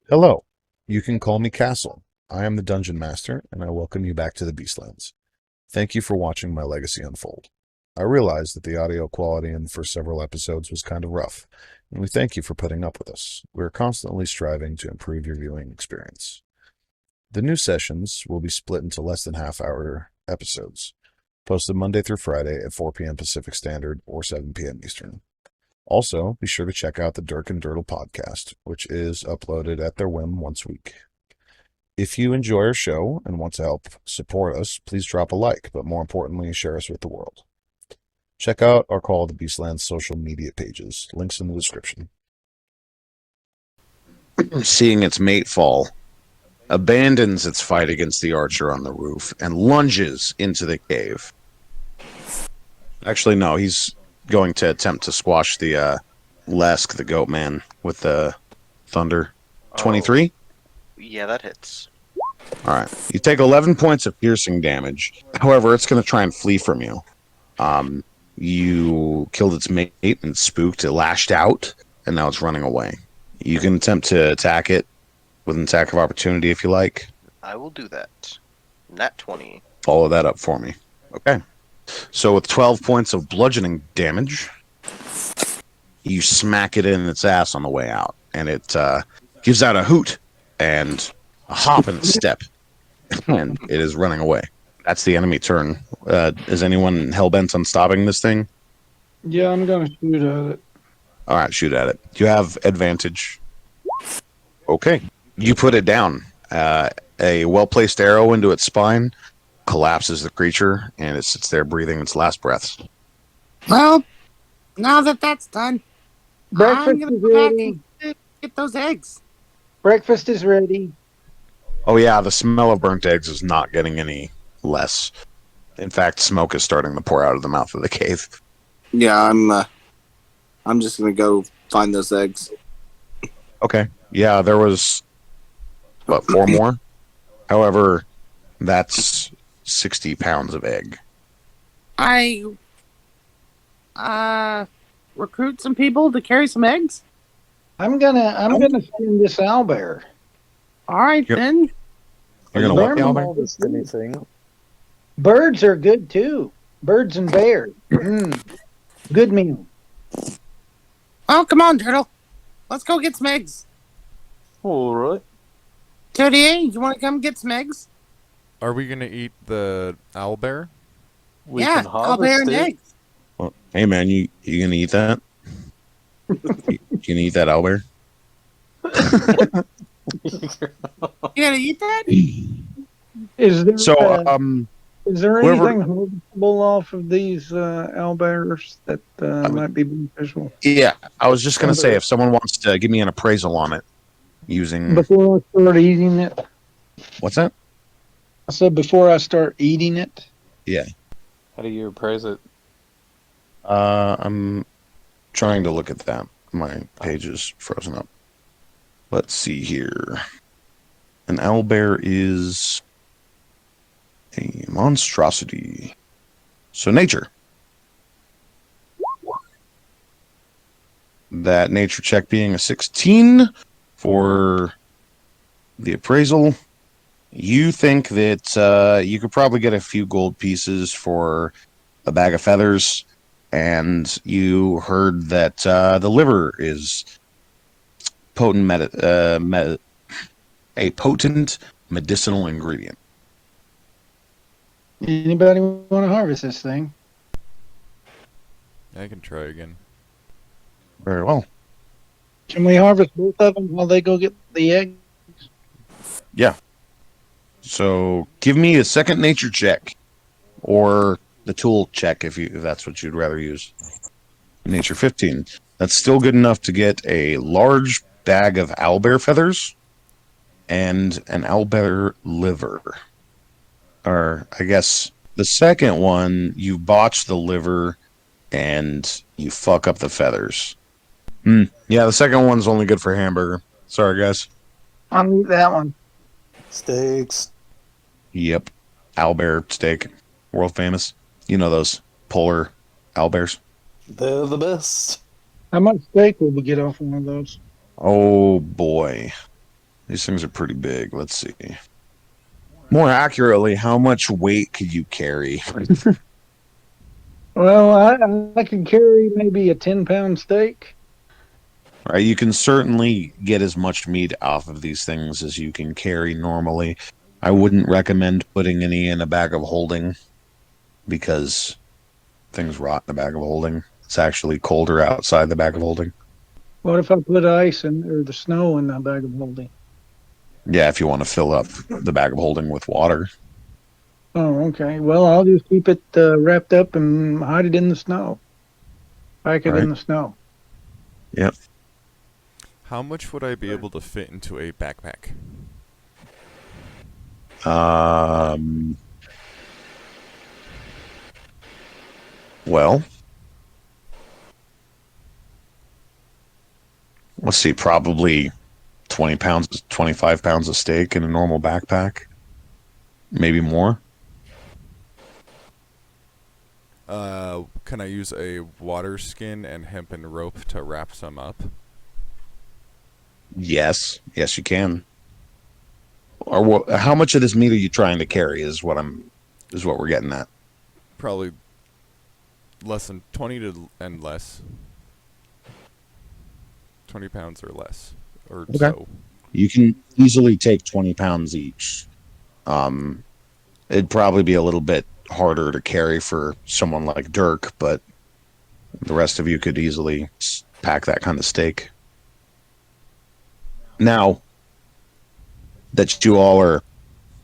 Hello, you can call me Castle. I am the Dungeon Master, and I welcome you back to the Beastlands. Thank you for watching my legacy unfold. I realize that the audio quality in the first several episodes was kind of rough, and we thank you for putting up with us. We are constantly striving to improve your viewing experience. The new sessions will be split into less than half-hour episodes, posted Monday through Friday at 4 p.m. Pacific Standard or 7 p.m. Eastern. Also, be sure to check out the Dirk and Dirtle podcast, which is uploaded at their whim once a week. If you enjoy our show and want to help support us, please drop a like, but more importantly, share us with the world. Check out our Call of the Beastlands social media pages. Links in the description. Seeing its mate fall, abandons its fight against the archer on the roof and lunges into the cave. Actually, no, he's going to attempt to squash the Lesk, the goat man, with the thunder. 23? Yeah, that hits. Alright. You take 11 points of piercing damage. However, it's going to try and flee from you. You killed its mate and spooked. It lashed out, and now it's running away. You can attempt to attack it with an attack of opportunity if you like. I will do that. Nat 20. Follow that up for me. Okay. So with 12 points of bludgeoning damage, you smack it in its ass on the way out, and it gives out a hoot and a hop and a step, and it is running away. That's the enemy turn. Is anyone hell-bent on stopping this thing? Yeah, I'm going to shoot at it. All right, shoot at it. You have advantage. Okay. You put it down. A well-placed arrow into its spine collapses the creature, and it sits there breathing its last breaths. Well, now that that's done, Breakfast I'm gonna is go back ready. and get those eggs. Breakfast is ready. Oh yeah, the smell of burnt eggs is not getting any less. In fact, smoke is starting to pour out of the mouth of the cave. Yeah, I'm just gonna go find those eggs. Okay. Yeah, there was, what, 4 more? However, that's 60 pounds of egg. I recruit some people to carry some eggs. I'm gonna send this owlbear. All right, Yep. then. You're going to look, Bear Albert? notice anything. Birds are good too. Birds and bears. Good meal. Oh, come on, Turtle. Let's go get some eggs. All right. Toadie, you want to come get some eggs? Are we gonna eat the owlbear? We can owlbear and eggs. Well, hey man, you going to eat that? You gonna eat that owlbear? You gonna eat that? Is there So, is there whoever- anything harvestable off of these owlbears that might be beneficial? yeah, I was just going to say, if someone wants to give me an appraisal on it, using... Before I start eating it, What's that? I said before I start eating it. Yeah. How do you appraise it? I'm trying to look at that. My page is frozen up. Let's see here. An owlbear is a monstrosity. So nature. That nature check being a 16 for the appraisal. You think that you could probably get a few gold pieces for a bag of feathers, and you heard that the liver is a potent medicinal ingredient. Anybody want to harvest this thing? I can try again. Very well. Can we harvest both of them while they go get the egg? Yeah. So give me a second nature check, or the tool check if that's what you'd rather use. Nature 15. That's still good enough to get a large bag of owlbear feathers and an owlbear liver. Or I guess the second one, you botch the liver and you fuck up the feathers. Yeah, the second one's only good for hamburger. Sorry, guys. I'll eat that one. Steaks. Yep. Owlbear steak. World famous. You know those polar owlbears. They're the best. How much steak will we get off one of those? Oh, boy. These things are pretty big. Let's see. More accurately, how much weight could you carry? Well, I can carry maybe a 10-pound steak. Right, you can certainly get as much meat off of these things as you can carry normally. I wouldn't recommend putting any in a bag of holding because things rot in a bag of holding. It's actually colder outside the bag of holding. What if I put ice in or the snow in the bag of holding? Yeah, if you want to fill up the bag of holding with water. Oh, okay. Well, I'll just keep it wrapped up and hide it in the snow. Pack it Right. in the snow. Yep. How much would I be able to fit into a backpack? Well, let's see, probably 20 pounds, 25 pounds of steak in a normal backpack. Maybe more. Can I use a water skin and hempen rope to wrap some up? Yes. Yes, you can. Or how much of this meat are you trying to carry is what we're getting at. Probably less than 20 and less. 20 pounds or less. Or Okay. so. You can easily take 20 pounds each. It'd probably be a little bit harder to carry for someone like Dirk, but the rest of you could easily pack that kind of steak. Now that you all are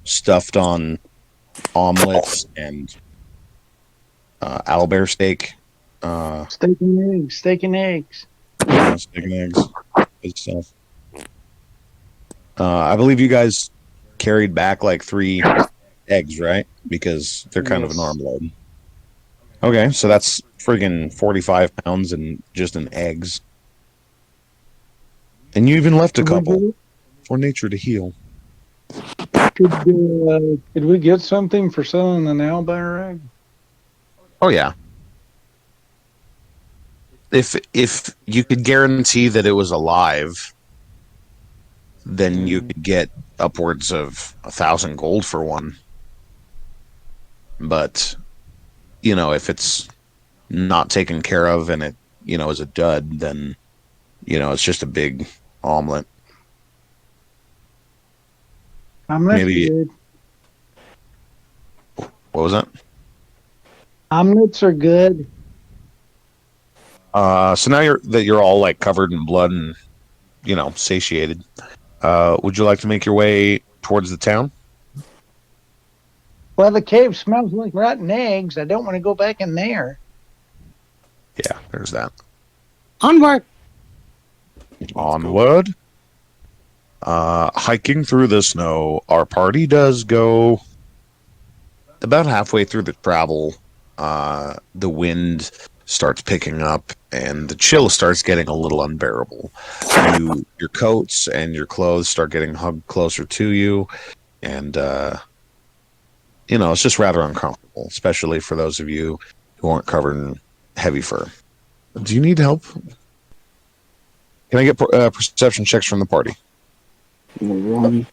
stuffed on omelets and owlbear steak, Steak and eggs. Steak and eggs. steak and eggs, good stuff. I believe you guys carried back like 3 eggs, right? Because they're kind of an Yes. arm load. Okay, so that's friggin' 45 pounds and just in eggs. And you even left a couple for nature to heal. Could we get something for selling an owlbear egg? Oh yeah. If you could guarantee that it was alive, then you could get upwards of 1,000 gold for one. But if it's not taken care of and it is a dud, then it's just a big omelet. Omelets Maybe- are good. What was that? Omelets are good. So now you're all like covered in blood and satiated. Would you like to make your way towards the town? Well, the cave smells like rotten eggs. I don't want to go back in there. Yeah, there's that. Onward. Onward. Hiking through the snow, our party does go. About halfway through the travel, the wind starts picking up and the chill starts getting a little unbearable. Your coats and your clothes start getting hugged closer to you, and it's just rather uncomfortable, especially for those of you who aren't covered in heavy fur. Do you need help? Can I get perception checks from the party? One.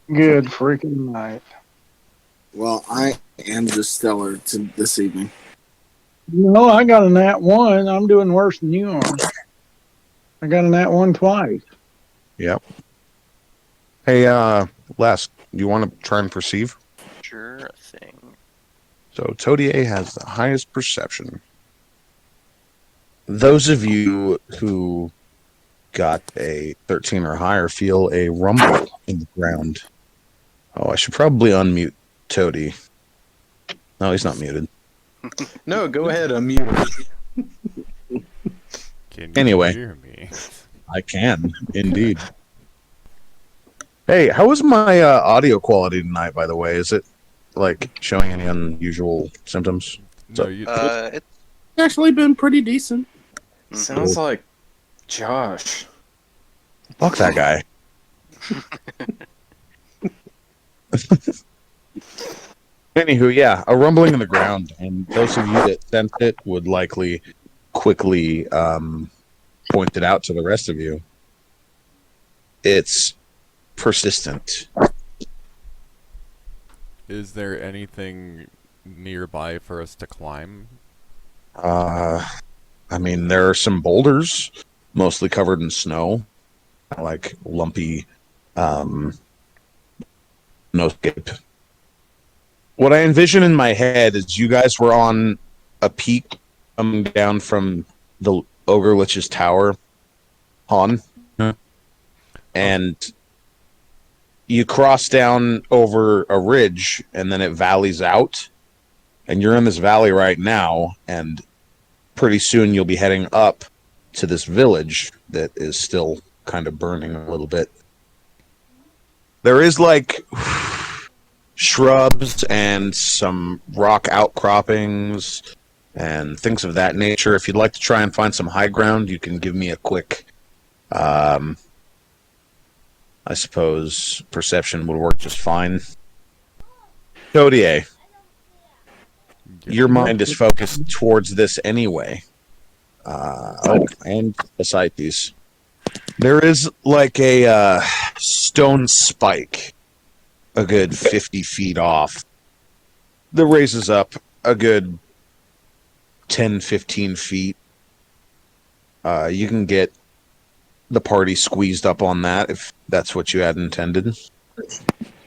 Good freaking night. Well, I am just stellar this evening. No, I got a nat 1. I'm doing worse than you are. I got a nat 1 twice. Yep. Hey, Les, do you want to try and perceive? Sure thing. So Todier has the highest perception. Those of you who got a 13 or higher feel a rumble in the ground. Oh, I should probably unmute Toady. No, he's not muted. No, go ahead, unmute. Can you Anyway. hear me? I can, indeed. Hey, how was my audio quality tonight, by the way? Is it, showing any unusual symptoms? No, you. It's Actually been pretty decent. Sounds like Josh. Fuck that guy. Anywho, yeah, a rumbling in the ground, and those of you that sensed it would likely quickly point it out to the rest of you. It's persistent. Is there anything nearby for us to climb? I mean, there are some boulders, mostly covered in snow, like lumpy, snowscape. What I envision in my head is you guys were on a peak coming down from the Ogre Lich's tower, Han, and you cross down over a ridge, and then it valleys out, and you're in this valley right now, and pretty soon you'll be heading up to this village that is still kind of burning a little bit. There is like shrubs and some rock outcroppings and things of that nature. If you'd like to try and find some high ground, you can give me a quick, I suppose perception would work just fine. Dodier, your mind is focused towards this anyway. And beside these, there is like a stone spike a good 50 feet off that raises up a good 10-15 feet. You can get the party squeezed up on that if that's what you had intended.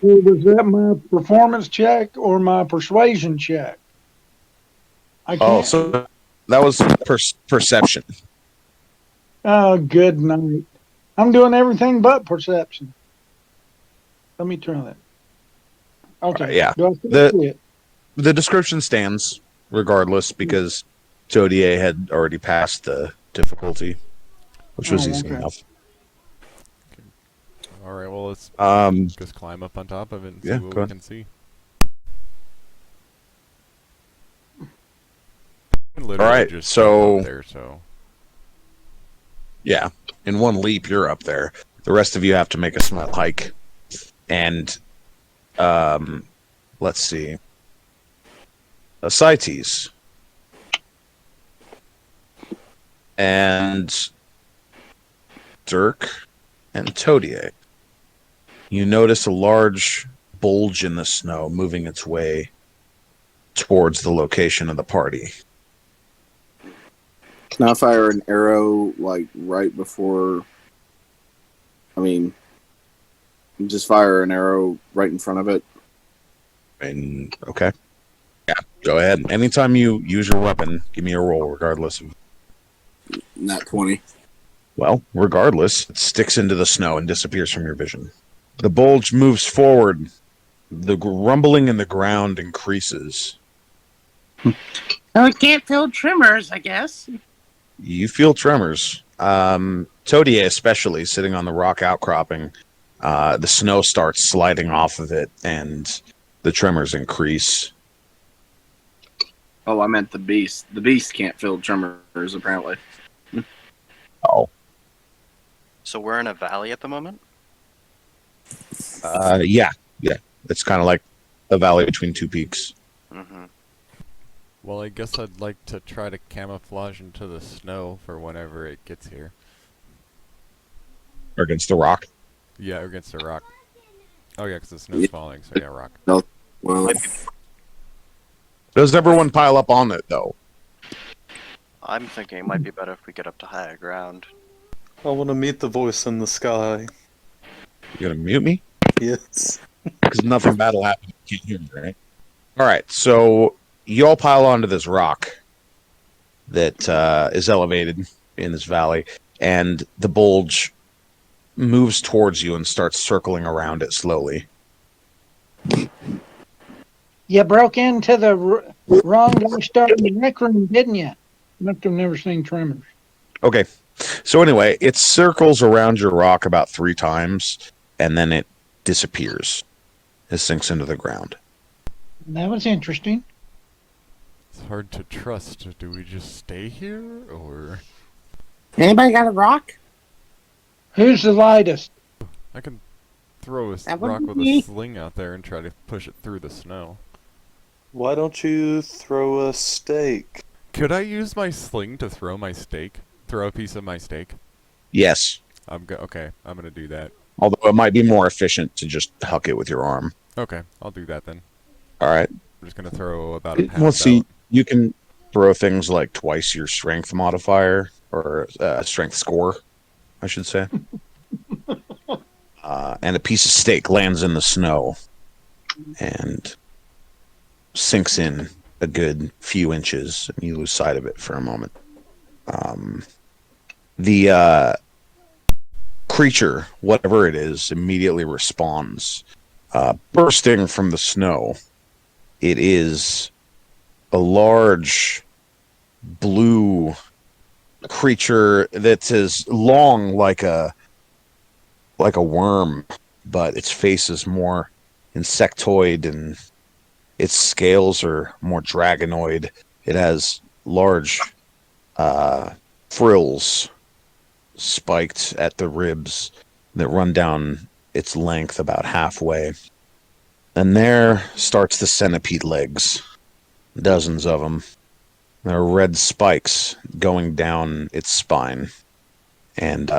Well, was that my performance check or my persuasion check? I can't. Oh, so that was perception. Oh, good night. I'm doing everything but perception. Let me try that. Okay. Yeah. Do I still see it? The description stands regardless because Jodier had already passed the difficulty, which was easy enough. All right, well, let's just climb up on top of it and see what we can see. All right, just so up there, so yeah, in one leap you're up there. The rest of you have to make a small hike, and let's see, Ascites and Dirk and Todier. You notice a large bulge in the snow moving its way towards the location of the party. Can I fire an arrow like right before? I mean, just fire an arrow right in front of it. And okay, yeah, go ahead. Anytime you use your weapon, give me a roll, regardless of. Nat 20. Well, regardless, it sticks into the snow and disappears from your vision. The bulge moves forward. The rumbling in the ground increases. Oh, it can't feel tremors, I guess. You feel tremors. Todier especially, sitting on the rock outcropping, the snow starts sliding off of it, and the tremors increase. Oh, I meant the beast. The beast can't feel tremors, apparently. Oh. So we're in a valley at the moment? Yeah. It's kind of like a valley between two peaks. Mm-hmm. well, I guess I'd like to try to camouflage into the snow for whenever it gets here. Or against the rock. Yeah, against a rock. Oh yeah, because the snow's falling, so yeah, rock. Well, Does everyone pile up on it, though? I'm thinking it might be better if we get up to higher ground. I want to meet the voice in the sky. You gonna mute me? Yes. Because nothing bad will happen. You can't hear me, right? Alright, so you all pile onto this rock that is elevated in this valley, and the bulge moves towards you and starts circling around it slowly. You broke into the wrong guy starting the rec room, didn't you? Must have never seen Tremors. Okay, so anyway, it circles around your rock about 3 times, and then it disappears. It sinks into the ground. That was interesting. It's hard to trust. Do we just stay here, or Anybody got a rock? Who's the lightest? I can throw a That rock wouldn't with be- a sling out there and try to push it through the snow. Why don't you throw a stake? Could I use my sling to throw my steak? Throw a piece of my steak? Yes. Okay, I'm gonna do that. Although it might be more efficient to just huck it with your arm. Okay, I'll do that then. All right. I'm just gonna throw about a pound Let's see. out. You can throw things like twice your strength modifier or strength score, I should say. And a piece of steak lands in the snow and sinks in a good few inches, and you lose sight of it for a moment. The creature, whatever it is, immediately responds, bursting from the snow. It is a large blue creature that's as long like a worm, but its face is more insectoid and its scales are more dragonoid. It has large frills spiked at the ribs that run down its length about halfway. And there starts the centipede legs. Dozens of them. There are red spikes going down its spine. And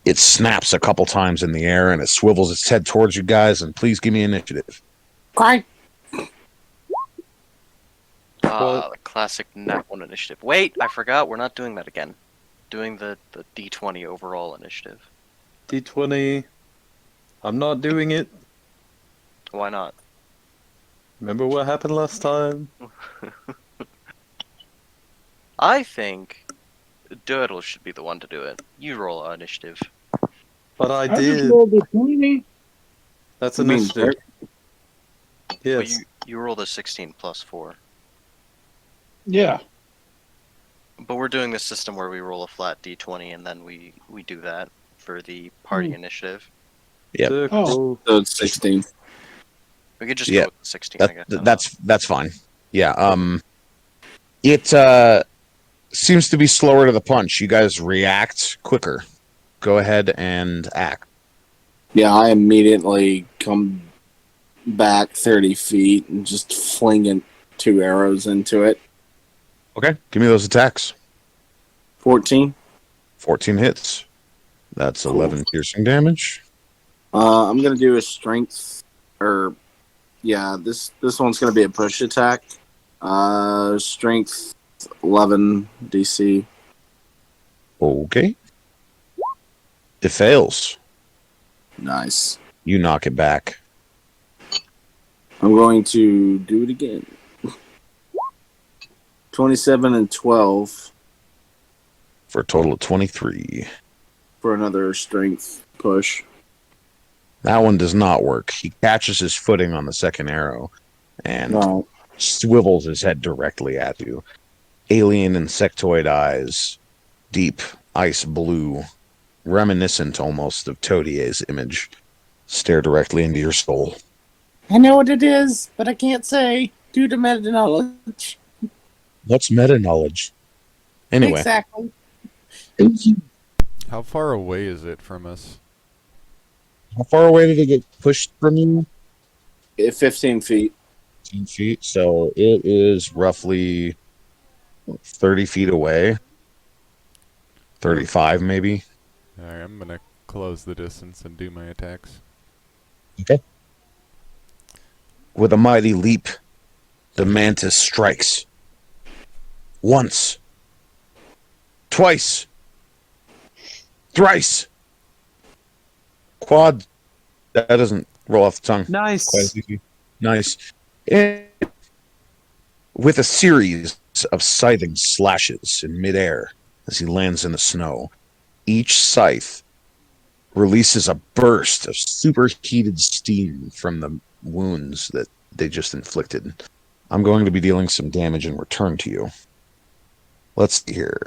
it snaps a couple times in the air and it swivels its head towards you guys. And please give me initiative. Cry. The classic Nat 1 initiative. Wait, I forgot. We're not doing that again. Doing the D20 overall initiative. D20. I'm not doing it. Why not? Remember what happened last time? I think Dirtle should be the one to do it. You roll our initiative. But I I just did. rolled a 20. That's You mean initiative. But Yes. you rolled a 16 plus 4. Yeah. But we're doing this system where we roll a flat D20 and then we do that for the party initiative. Yep. Circle. So it's 16. We could just Yeah. go with the 16, I guess. That's fine. Yeah. It seems to be slower to the punch. You guys react quicker. Go ahead and act. Yeah, I immediately come back 30 feet and just flinging 2 arrows into it. Okay, give me those attacks. 14. 14 hits. That's Cool. 11 piercing damage. I'm gonna do a strength, or yeah, this one's gonna be a push attack. Strength 11 DC. Okay. It fails. Nice. You knock it back. I'm going to do it again. 27 and 12 For a total of 23. for another strength push. That one does not work. He catches his footing on the second arrow and No. swivels his head directly at you. Alien insectoid eyes, deep ice blue, reminiscent almost of Todier's image, stare directly into your soul. I know what it is, but I can't say due to meta knowledge. What's meta knowledge? Anyway, Exactly. How far away is it from us? how far away did it get pushed from you? 15 feet. 10 feet. So it is roughly 30 feet away. 35 maybe. Alright, I'm gonna close the distance and do my attacks. Okay. With a mighty leap, the mantis strikes. Once. Twice. Thrice. Quad. That doesn't roll off the tongue. Nice. Quite as easy. Nice. And with a series of scything slashes in midair as he lands in the snow, each scythe releases a burst of superheated steam from the wounds that they just inflicted. I'm going to be dealing some damage in return to you. Let's see here.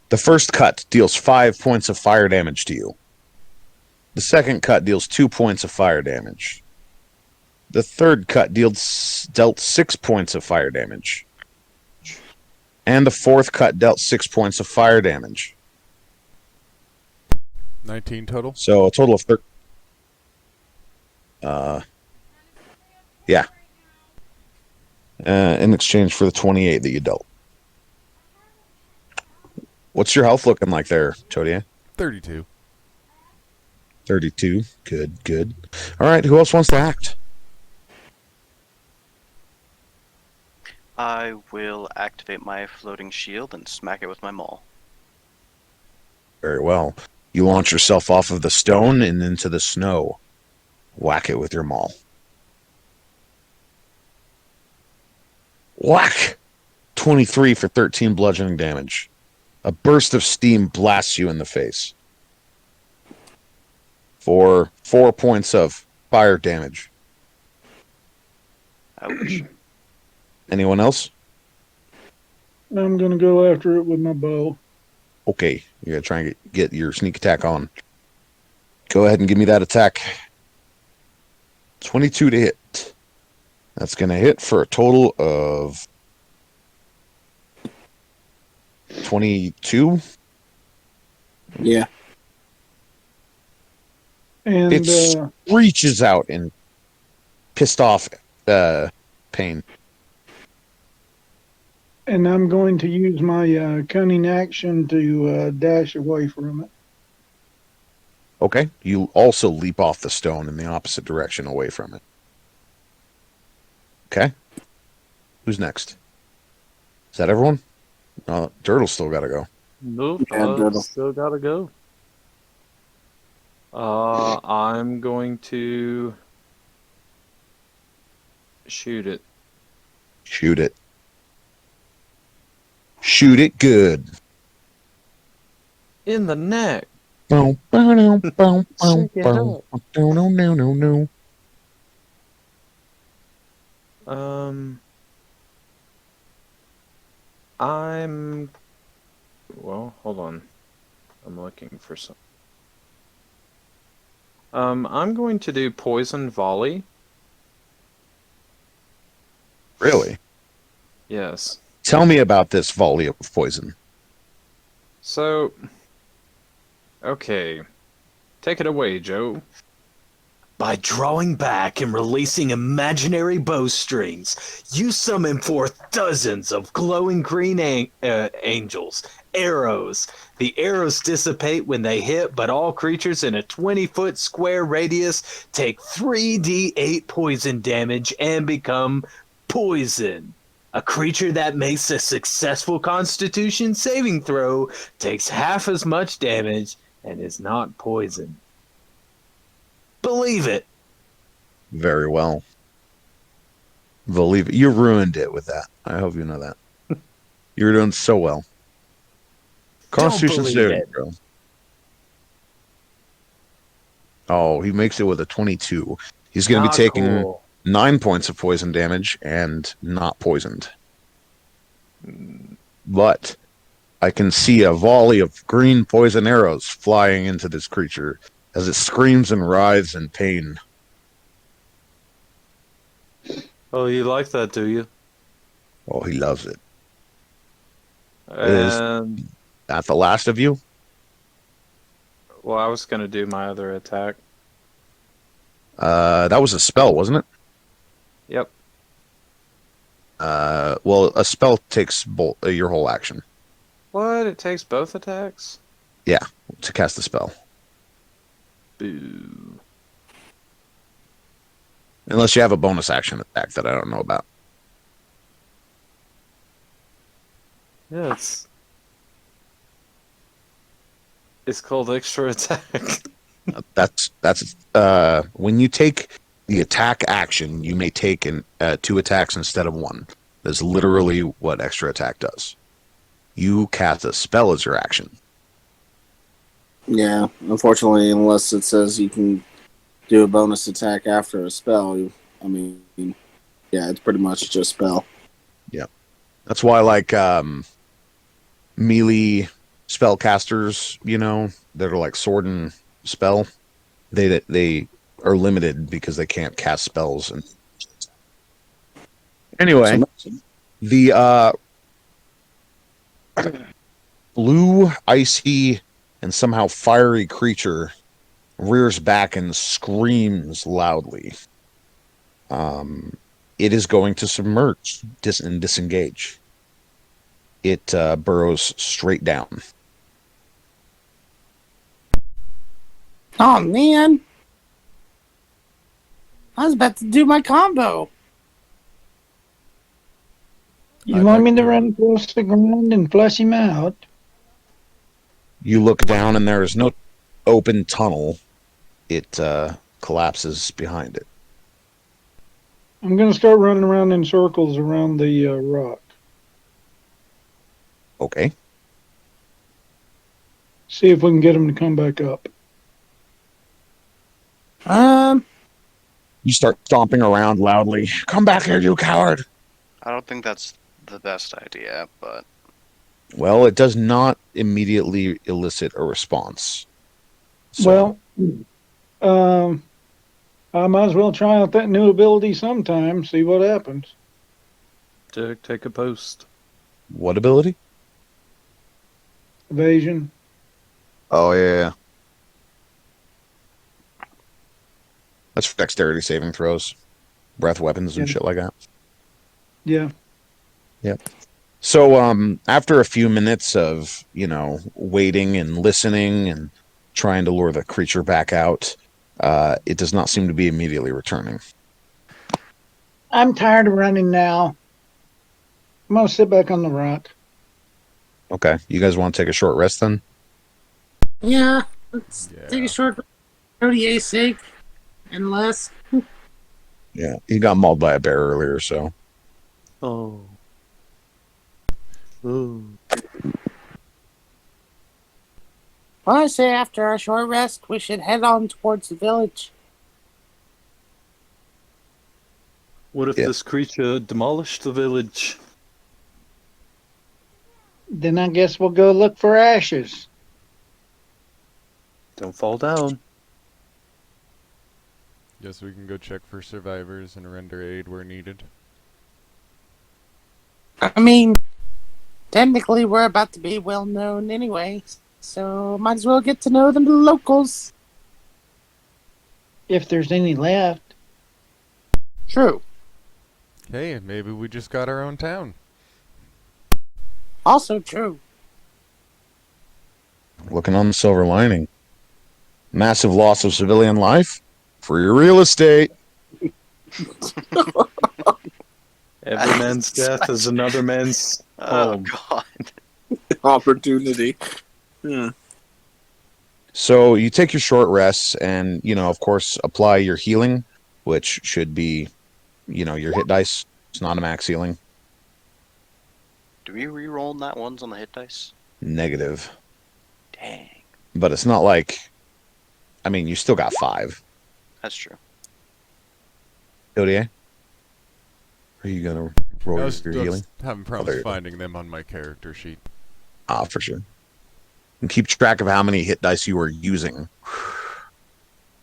The first cut deals 5 points of fire damage to you. The second cut deals 2 points of fire damage. The third cut dealt 6 points of fire damage. And the fourth cut dealt 6 points of fire damage. 19 total? So a total of yeah. In exchange for the 28 that you dealt. What's your health looking like there, Todier? 32. 32. Good, good. All right, who else wants to act? I will activate my floating shield and smack it with my maul. Very well. You launch yourself off of the stone and into the snow. Whack it with your maul. Whack! 23 for 13 bludgeoning damage. A burst of steam blasts you in the face. For 4 points of fire damage. Ouch. Anyone else? I'm gonna go after it with my bow. Okay, you're going to try and get your sneak attack on. Go ahead and give me that attack. 22 to hit. That's going to hit for a total of 22. Yeah. And It reaches out in pissed off pain. and I'm going to use my cunning action to dash away from it. Okay, you also leap off the stone in the opposite direction away from it. Okay, who's next? Is that everyone? Dirtle's still got to go. Nope, Yeah, Doodle. still gotta go. I'm going to shoot it. Shoot it. Shoot it good. In the neck. No. Shake it up. No. Well, hold on. I'm looking for some. I'm going to do poison volley. Really? Yes. Tell me about this volley of poison. So, okay. Take it away, Joe. By drawing back and releasing imaginary bowstrings, you summon forth dozens of glowing green angels, arrows. The arrows dissipate when they hit, but all creatures in a 20-foot square radius take 3d8 poison damage and become poison. A creature that makes a successful Constitution saving throw takes half as much damage and is not poisoned. Believe it. Very well. Believe it. You ruined it with that. I hope you know that. You're doing so well. Constitution believe saving it. throw. Oh, he makes it with a 22. He's going to be Not taking cool. 9 points of poison damage and not poisoned. But I can see a volley of green poison arrows flying into this creature as it screams and writhes in pain. Oh, you like that, do you? Oh, he loves it. Is- And, That the last of you? well, I was going to do my other attack. That was a spell, wasn't it? Yep. Well, a spell takes your whole action What? It takes both attacks? to cast the spell. Boo. Unless you have a bonus action attack that I don't know about. Yeah, it's called extra attack. That's when you take the attack action, you may take 2 attacks instead of 1. That's literally what extra attack does. You cast a spell as your action. Yeah. Unfortunately, unless it says you can do a bonus attack after a spell, I mean, yeah, it's pretty much just spell. That's why, like, melee spellcasters, that are like sword and spell, they are limited because they can't cast spells. And anyway, the blue, icy, and somehow fiery creature rears back and screams loudly. It is going to submerge and disengage. It burrows straight down. Oh, man. I was about to do my combo. You I'd want like me to to- run across the ground and flush him out? You look down, and there is no open tunnel. It collapses behind it. I'm going to start running around in circles around the rock. Okay. See if we can get him to come back up. You start stomping around loudly. Come back here, you coward! I don't think that's the best idea, but Well, it does not immediately elicit a response. So, Well, I might as well try out that new ability sometime, see what happens. Take a post. what ability? Evasion. Oh, yeah. That's for dexterity saving throws, breath weapons, and Yeah. shit like that. Yeah. So, after a few minutes of, waiting and listening and trying to lure the creature back out, it does not seem to be immediately returning. I'm tired of running now. I'm going to sit back on the rock. Okay. You guys want to take a short rest then? Yeah, let's take Yeah. a short ODA's sake. Unless. Yeah. You got mauled by a bear earlier, so. Oh. Ooh. Well, I say after our short rest, we should head on towards the village. What if Yeah. this creature demolished the village? Then I guess we'll go look for ashes. Don't fall down. Guess we can go check for survivors and render aid where needed. I mean, technically, we're about to be well known anyway, so might as well get to know the locals. If there's any left. True. Hey, maybe we just got our own town. Also true. Looking on the silver lining. Massive loss of civilian life for your real estate. Every man's death is another man's oh home. god. Opportunity. Yeah. So you take your short rests and, of course, apply your healing, which should be, your hit dice. It's not a max healing. Do we re-roll that ones on the hit dice? Negative. Dang. But it's not like, you still got 5. That's true. ODA? Are you going to roll I your was healing? having there problems you go. finding them on my character sheet. For sure. And keep track of how many hit dice you are using,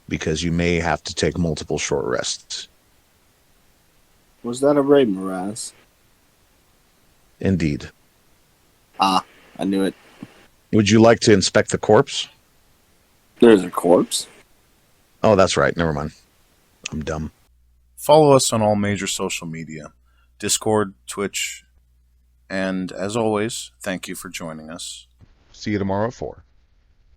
because you may have to take multiple short rests. Was that a raid, Moraz? Indeed. I knew it. Would you like to inspect the corpse? There's a corpse. Oh, that's right. Never mind. I'm dumb. Follow us on all major social media, Discord, Twitch, and as always, thank you for joining us. See you tomorrow at 4.